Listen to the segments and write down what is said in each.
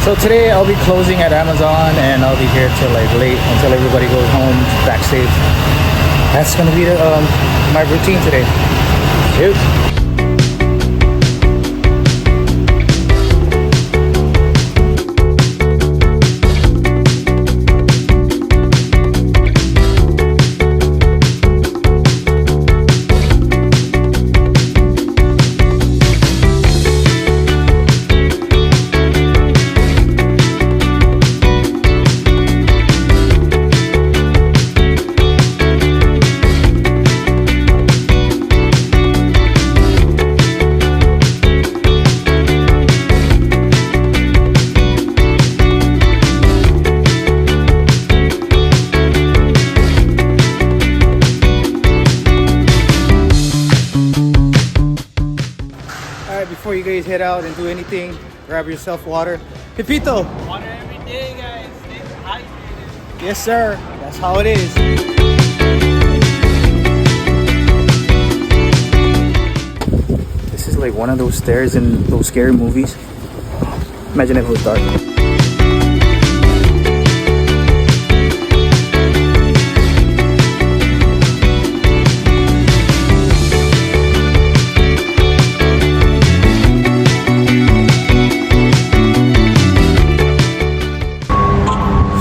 So today I'll be closing at Amazon and I'll be here till like late until everybody goes home back safe. That's gonna be my routine today. Cheers. Before you guys head out and do anything, grab yourself water. Pepito! Water every day, guys. Stay hydrated. Yes, sir. That's how it is. This is like one of those stairs in those scary movies. Imagine if it was dark.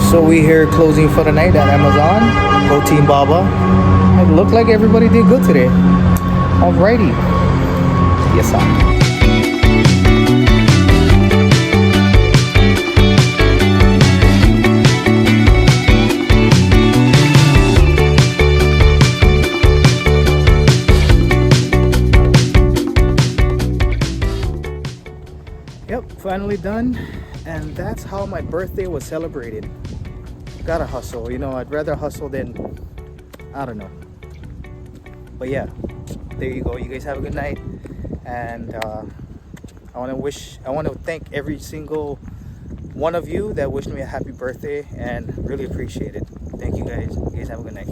So we here closing for the night at Amazon. Go Team Baba. It looked like everybody did good today. Alrighty. Yes, sir. Yep, finally done. And that's how my birthday was celebrated. Gotta hustle, you know, I'd rather hustle than, I don't know. But yeah, there you go. You guys have a good night. And I want to thank every single one of you that wished me a happy birthday and really appreciate it. Thank you guys. You guys have a good night.